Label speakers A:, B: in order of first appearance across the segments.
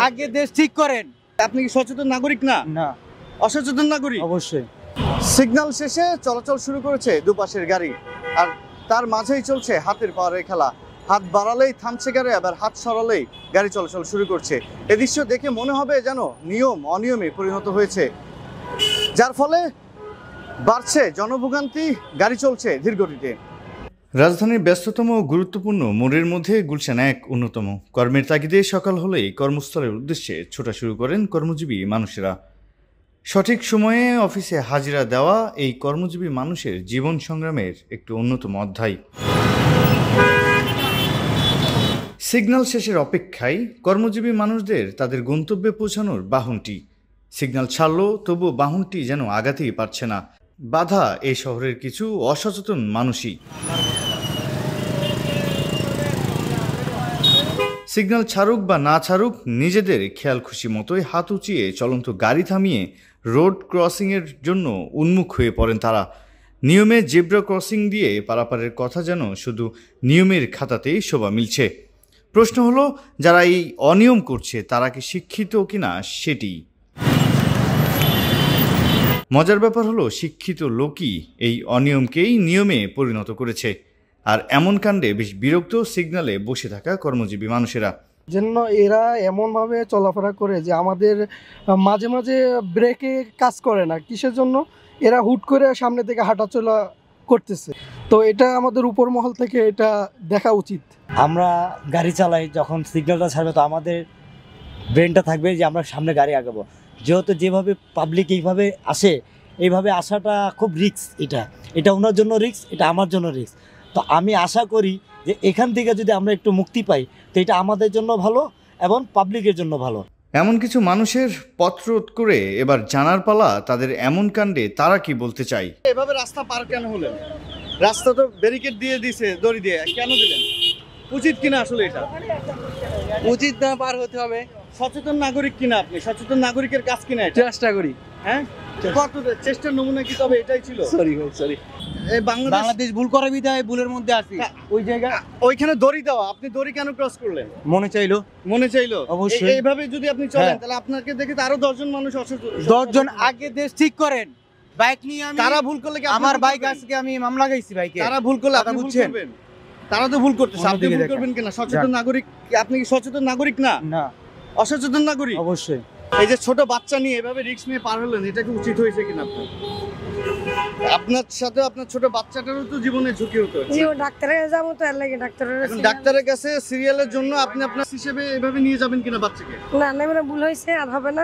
A: আগে দেশ ঠিক করেন। আপনি কি সচেতন নাগরিক না?
B: না,
A: অসচেতন নাগরিক?
B: অবশ্যই।
A: সিগন্যাল শেষে চলাচল শুরু করেছে দুপাশের গাড়ি, আর তার মাঝেই চলছে হাতের পাওয়ারের খেলা। হাত বাড়ালেই থামছে গাড়ি, আবার হাত সরালেই গাড়ি চলাচল শুরু করছে। এ দৃশ্য দেখে মনে হবে যেন নিয়ম অনিয়মে পরিণত হয়েছে, যার ফলে বাড়ছে জনভোগান্তি, গাড়ি চলছে ধীর গতিতে। রাজধানীর ব্যস্ততম ও গুরুত্বপূর্ণ মোড়ের মধ্যে গুলশান এক অন্যতম। কর্মের তাগিদে সকাল হলেই কর্মস্থলের উদ্দেশ্যে ছোটা শুরু করেন কর্মজীবী মানুষেরা। সঠিক সময়ে অফিসে হাজিরা দেওয়া এই কর্মজীবী মানুষের জীবন সংগ্রামের একটি অন্যতম অধ্যায়। সিগন্যাল শেষের অপেক্ষায় কর্মজীবী মানুষদের তাদের গন্তব্যে পৌঁছানোর বাহনটি। সিগন্যাল ছাড়লো, তবু বাহনটি যেন আগাতেই পারছে না। বাধা এই শহরের কিছু অসচেতন মানুষই। সিগন্যাল ছাড়ুক বা না ছাড়ুক, নিজেদের খেয়াল খুশি মতোই হাত উঁচিয়ে চলন্ত গাড়ি থামিয়ে রোড ক্রসিংয়ের জন্য উন্মুখ হয়ে পড়েন তারা। নিয়মে জেব্রা ক্রসিং দিয়ে পারাপারের কথা যেন শুধু নিয়মের খাতাতেই শোভা মিলছে। প্রশ্ন হলো, যারা এই অনিয়ম করছে তারা কি শিক্ষিত কিনা সেটি। মজার ব্যাপার হলো, শিক্ষিত লোকই এই অনিয়মকেই নিয়মে পরিণত করেছে। আর এমন কাণ্ডে বেশ বিরক্ত সিগন্যালে বসে থাকা কর্মজীবী মানুষেরা।
B: জন্য এরা এমনভাবে চলাফেরা করে যে আমাদের মাঝে মাঝে ব্রেকে কাজ করে না। কিসের জন্য? এরা হুট করে সামনে থেকে হাঁটাচলা করতেছে। তো এটা আমাদের উপর মহল থেকে এটা দেখা উচিত।
C: আমরা গাড়ি চালাই, যখন সিগন্যালটা ছাড়বে তো আমাদের ব্রেনটা থাকবে যে আমরা সামনে গাড়ি আগাবো। যেহেতু যেভাবে পাবলিক এইভাবে আসে, এইভাবে আসাটা খুব রিস্ক। এটা ওনার জন্য রিস্ক, এটা আমার জন্য রিস্ক। তো আমি আশা করি যে এখান থেকে যদি আমরা একটু মুক্তি পাই তো এটা আমাদের জন্য ভালো এবং পাবলিকের জন্য ভালো।
A: এমন কিছু মানুষের পথ রোধ করে এবার জানার পালা তাদের এমন কাণ্ডে তারা কি বলতে চায়। এভাবে রাস্তা পার কেন হলেন? রাস্তা তো ব্যারিকেড দিয়ে দিছে, দড়ি দিয়ে, কেন দিলেন? উচিত কিনা আসলে এটা?
B: উচিত না, পার হতে হবে।
A: সচেতন নাগরিক কিনা আপনি? সচেতন নাগরিকের কাজ কিনা এটা?
B: চেষ্টা করি।
A: হ্যাঁ, কত চেষ্টার নমুনা কি তবে এটাই ছিল?
B: সরি।
A: এই বাংলাদেশ
B: ভুল করে বিধায় ভুলের মধ্যে আছি। ওই জায়গা
A: ওইখানে দড়ি দেওয়া, আপনি দড়ি কেন ক্রস করলেন?
B: মনে চাইলো
A: অবশ্যই। এইভাবে যদি আপনি চলেন তাহলে আপনাকে দেখে তো আরো 10 জন মানুষ অসচেতন।
B: 10 জন আগে দেশ ঠিক করেন। বাইক নিয়ে আমি,
A: তারা ভুল করলে কি
B: আমার বাইক আজকে আমি মামলা গাইছি বাইকে।
A: তারা ভুল করলে আপনি ভুল করবেন? তারা তো ভুল করতেছে, আপনি ভুল করবেন কিনা? সচেতন নাগরিক। আপনি কি সচেতন নাগরিক না?
B: না,
A: অসচেতন নাগরিক।
B: অবশ্যই।
A: এই যে ছোট বাচ্চা নিয়ে এভাবে রিস্ক নিয়ে পার হলেন, এটা কি উচিত হয়েছে কিনা? আপনার সাথে আপনার ছোট বাচ্চাটারও তো জীবনে ঝুঁকি হতো।
D: ডাক্তারের কাছে যাবো তো, এর লাগে
A: ডাক্তারের কাছে সিরিয়ালের জন্য আপনি আপনার হিসেবে এভাবে নিয়ে যাবেন কিনা বাচ্চাকে?
D: না, মানে ভুল হয়েছে, আর হবে না।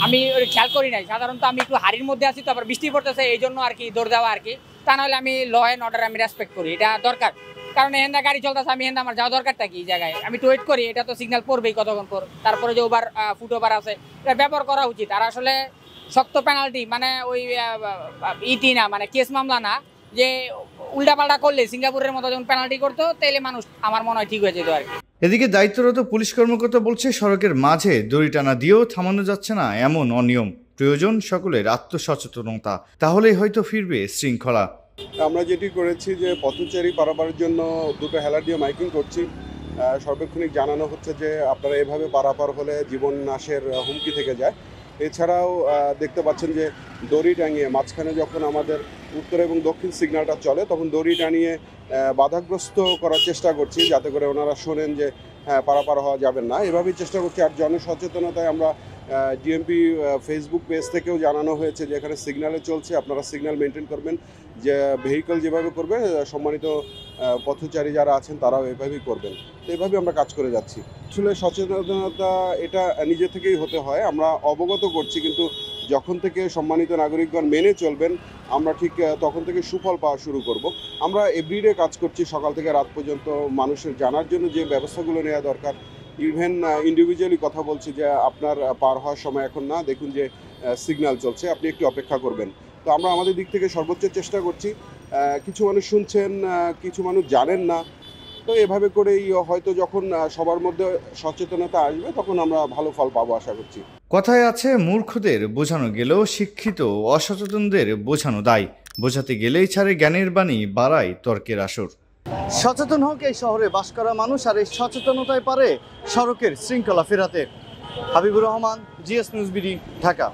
E: আমি খেয়াল করি নাই, সাধারণত আমি একটু হাড়ির মধ্যে আছি, তো আবার বৃষ্টি পড়তেছে, এই জন্য আর কি দৌড় দেওয়া আর কি। তা নাহলে আমি ল অ্যান্ড অর্ডার আমি রেসপেক্ট করি, এটা দরকার। কারণ এখানটা গাড়ি চলতেছে, আমি এখানটা আমার যাওয়া দরকারটা কি? এই জায়গায় আমি একটু ওয়েট করি, এটা তো সিগন্যাল পড়বেই কতক্ষণ পর। তারপরে যে ওভার ফুট ওভার আছে, এটা ব্যবহার করা উচিত। আর আসলে শক্ত পেনাল্টি, মানে ওই ইটি না, মানে কেস মামলা না, যে উল্টাপাল্টা করলে সিঙ্গাপুরের মতো যখন পেনাল্টি করতো, তাইলে মানুষ আমার মনে হয় ঠিক হয়ে যেত আর কি।
A: এদিকে দায়িত্বরত পুলিশ কর্মকর্তা বলছে, সড়কের মাঝে দড়ি টানা দিয়েও থামানো যাচ্ছে না এমন অনিয়ম। প্রয়োজন সকলের আত্মসচেতনতা, তাহলেই হয়তো ফিরবে শৃঙ্খলা।
F: আমরা যেটি করেছি যে পথচারী পারাপারের জন্য দুটো হেলার দিয়ে মাইকিং করছি। সর্বক্ষণিক জানানো হচ্ছে যে আপনারা এভাবে পারাপার হলে জীবন নাশের হুমকি থেকে যায়। এছাড়াও দেখতে পাচ্ছেন যে দড়ি টাঙিয়ে মাঝখানে যখন আমাদের উত্তর এবং দক্ষিণ সিগন্যালটা চলে, তখন দড়ি টানিয়ে বাধাগ্রস্ত করার চেষ্টা করছি, যাতে করে ওনারা শোনেন যে হ্যাঁ পারাপার হওয়া যাবেন না। এভাবেই চেষ্টা করছি। আর জনসচেতনতায় আমরা ডিএমপি ফেসবুক পেজ থেকেও জানানো হয়েছে যে এখানে সিগন্যালে চলছে, আপনারা সিগন্যাল মেনটেন করবেন, যে ভেহিকল যেভাবে করবে সম্মানিত পথচারী যারা আছেন তারাও এভাবেই করবেন। তো এভাবে আমরা কাজ করে যাচ্ছি। আসলে সচেতনতা এটা নিজে থেকেই হতে হয়, আমরা অবগত করছি, কিন্তু যখন থেকে সম্মানিত নাগরিকগণ মেনে চলবেন আমরা ঠিক তখন থেকে সুফল পাওয়া শুরু করব। আমরা এভরিডে কাজ করছি, সকাল থেকে রাত পর্যন্ত মানুষের জানার জন্য যে ব্যবস্থাগুলো নেওয়া দরকার। ইভেন ইন্ডিভিজুয়ালি কথা বলছি যে আপনার পার হওয়ার সময় এখন না, দেখুন যে সিগন্যাল চলছে, আপনি একটু অপেক্ষা করবেন। তো আমরা আমাদের দিক থেকে সর্বোচ্চ চেষ্টা করছি। কিছু মানুষ শুনছেন, কিছু মানুষ জানেন না। তো এভাবে করেই হয়তো যখন সবার মধ্যে সচেতনতা আসবে তখন আমরা ভালো ফল পাবো আশা করছি।
A: কথায় আছে, মূর্খদের বোঝানো গেলেও শিক্ষিত অসচেতনদের বোঝানো দায়। বোঝাতে গেলেই ছাড়ে জ্ঞানের বাণী, বাড়ায় তর্কের আসর। সচেতন হোক এই শহরে বাস করা মানুষ, আর এই সচেতনতায় পারে সড়কের শৃঙ্খলা ফেরাতে। Habibur Rahman, GS news BD, Dhaka.